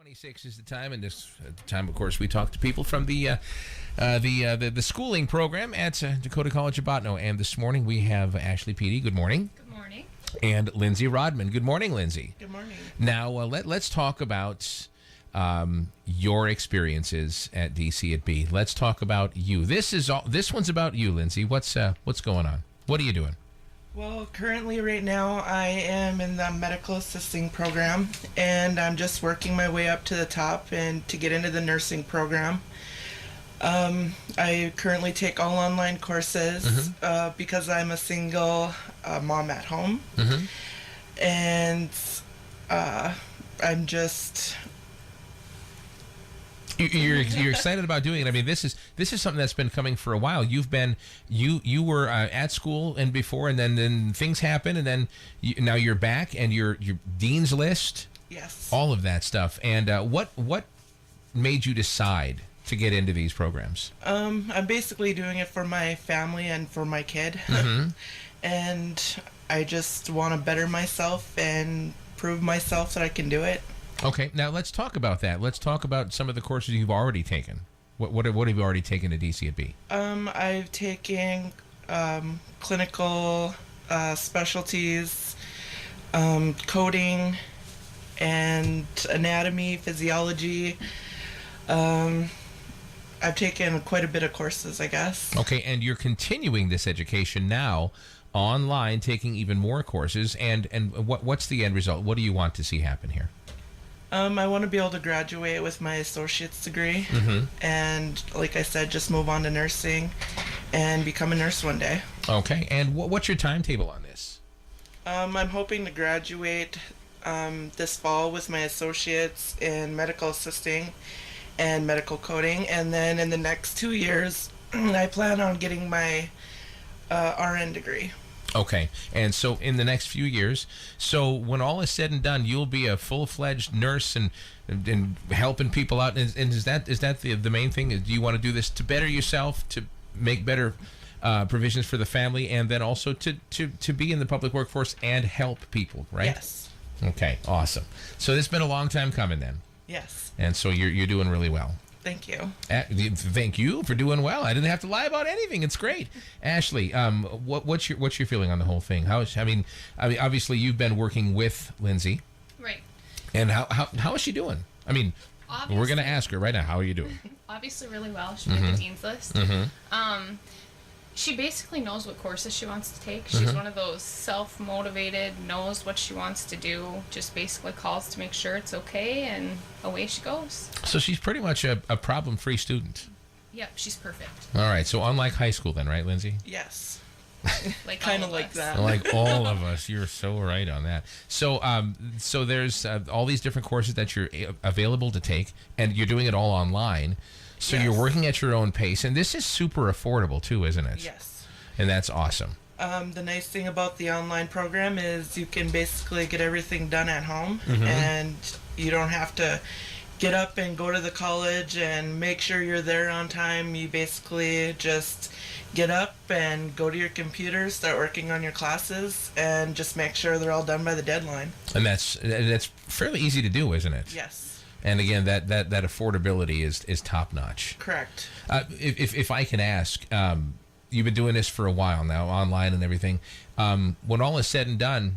8:26 is the time, and this at the time, of course, we talk to people from the schooling program at Dakota College of Botno. And this morning we have Ashley Peaty. Good morning. Good morning. And Lindsey Rodman. Good morning, Lindsey. Good morning. Now let's talk about your experiences at DCB. Let's talk about you. This one's about you, Lindsey. What's going on? What are you doing? Well, currently right now I am in the medical assisting program, and I'm just working my way up to the top and to get into the nursing program. I currently take all online courses because I'm a single mom at home, and I'm just... You're excited about doing it. I mean, this is something that's been coming for a while. You were at school and before, and then things happen, and then now you're back, and you're dean's list. Yes. All of that stuff. And what made you decide to get into these programs? I'm basically doing it for my family and for my kid, and I just want to better myself and prove myself that I can do it. Okay, now let's talk about that. Let's talk about some of the courses you've already taken. What have you already taken at DCB? I've taken clinical specialties, coding, and anatomy, physiology. I've taken quite a bit of courses, I guess. Okay, and you're continuing this education now online, taking even more courses. And what's the end result? What do you want to see happen here? I want to be able to graduate with my associate's degree, and like I said, just move on to nursing and become a nurse one day. Okay, and what's your timetable on this? I'm hoping to graduate this fall with my associates in medical assisting and medical coding, and then in the next 2 years, I plan on getting my RN degree. Okay, and so in the next few years, so when all is said and done, you'll be a full-fledged nurse and helping people out. And is that the main thing? Do you want to do this to better yourself, to make better provisions for the family, and then also to be in the public workforce and help people, right? Yes. Okay, awesome. So this has been a long time coming then. Yes. And so you're doing really well. Thank you. Thank you for doing well. I didn't have to lie about anything. It's great. Ashley, what's your feeling on the whole thing? I mean, obviously you've been working with Lindsey, Right. and how is she doing? I mean, Obviously, we're going to ask her right now. How are you doing? obviously really well. She made the dean's list. She basically knows what courses she wants to take. She's one of those self-motivated, knows what she wants to do, just basically calls to make sure it's okay, and away she goes. So she's pretty much a problem-free student. Yep, she's perfect. All right. So unlike high school, then, right, Lindsey? Yes. Like Kind all of like us. that. Like all of us, you're so right on that. So, so there's all these different courses that you're available to take, and you're doing it all online. So Yes. you're working at your own pace, and this is super affordable too, isn't it? Yes. And that's awesome. The nice thing about the online program is you can basically get everything done at home, and you don't have to get up and go to the college and make sure you're there on time. You basically just get up and go to your computer, start working on your classes, and just make sure they're all done by the deadline. And that's fairly easy to do, isn't it? Yes. And again, that affordability is top notch. Correct. If I can ask, you've been doing this for a while now, online and everything. When all is said and done,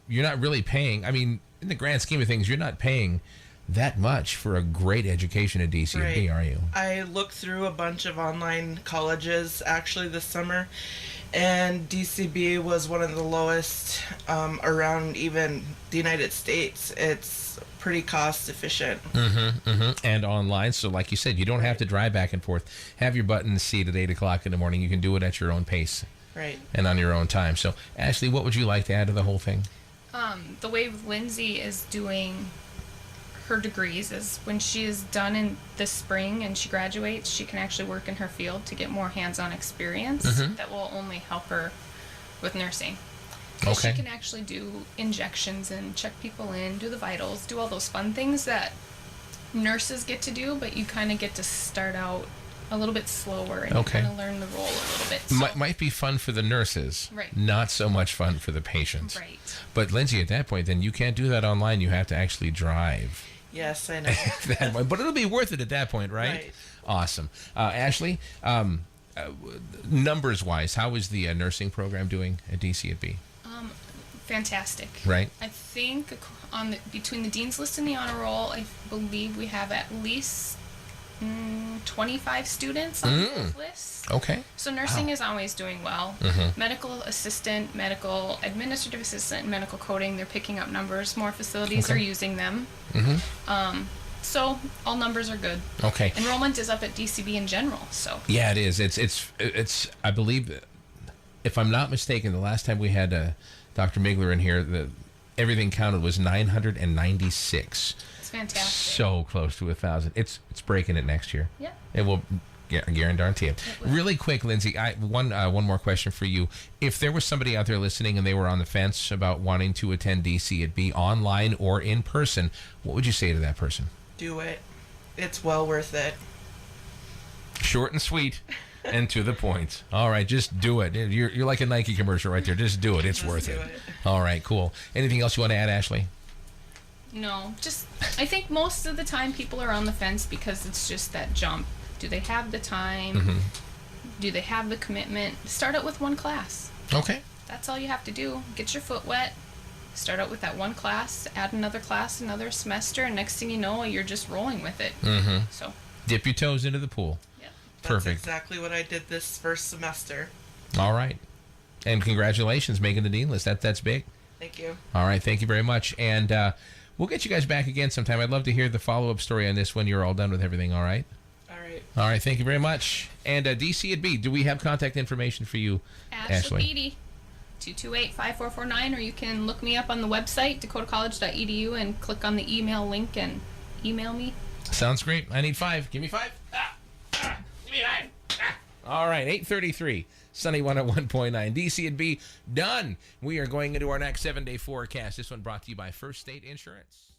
you're not really paying. I mean, in the grand scheme of things, you're not paying that much for a great education at DCB, are you? I looked through a bunch of online colleges actually this summer, and DCB was one of the lowest around even the United States. It's pretty cost efficient. And online, so like you said, you don't have to drive back and forth. Have your butt in the seat at 8 o'clock in the morning. You can do it at your own pace. Right. And on your own time. So, Ashley, what would you like to add to the whole thing? The way Lindsey is doing her degrees is when she is done in the spring and she graduates, she can actually work in her field to get more hands-on experience that will only help her with nursing. Okay. She can actually do injections and check people in, do the vitals, do all those fun things that nurses get to do, but you kind of get to start out a little bit slower and you kind of learn the role a little bit. So, Might be fun for the nurses, Right. Not so much fun for the patients. Right. But Lindsey, at that point, then you can't do that online. You have to actually drive. Yes, I know. That way, but it'll be worth it at that point, right? Right. Awesome. Ashley, numbers-wise, how is the nursing program doing at DCB? Fantastic. Right. I think between the Dean's List and the Honor Roll, I believe we have at least 25 students on those lists. Okay. So nursing is always doing well. Medical assistant, medical administrative assistant, and medical coding, they're picking up numbers. More facilities are using them. So all numbers are good. Okay. Enrollment is up at DCB in general. So Yeah, it is. It's. I believe, if I'm not mistaken, the last time we had Dr. Migler in here, everything counted was 996. it's fantastic. So close to 1,000. It's breaking it next year. Yeah. It will. Guarantee it. Really quick, Lindsey, one more question for you. If there was somebody out there listening and they were on the fence about wanting to attend DC, it be online or in person, what would you say to that person? Do it. It's well worth it. Short and sweet and to the point. All right, just do it. You're like a Nike commercial right there. Just do it. It's Just worth do it. it. All right, cool. Anything else you want to add, Ashley? No, just I think most of the time people are on the fence because it's just that jump. Do they have the time? Do they have the commitment? Start out with one class. Okay. That's all you have to do. Get your foot wet. Start out with that one class, add another class, another semester, and next thing you know, you're just rolling with it. So, Dip your toes into the pool. yeah. That's Perfect. exactly what I did this first semester. All right. And congratulations making the Dean list. That's big. Thank you. All right, thank you very much. And we'll get you guys back again sometime. I'd love to hear the follow-up story on this when you're all done with everything, all right? All right. All right, thank you very much. And DC at B, do we have contact information for you, Ashley Beatty, 228-5449, or you can look me up on the website, dakotacollege.edu, and click on the email link and email me. Sounds great. I need 5. Give me 5. Give me 5. All right, 8:33. Sunny 101.9. DC at B, done. We are going into our next 7-day forecast. This one brought to you by First State Insurance.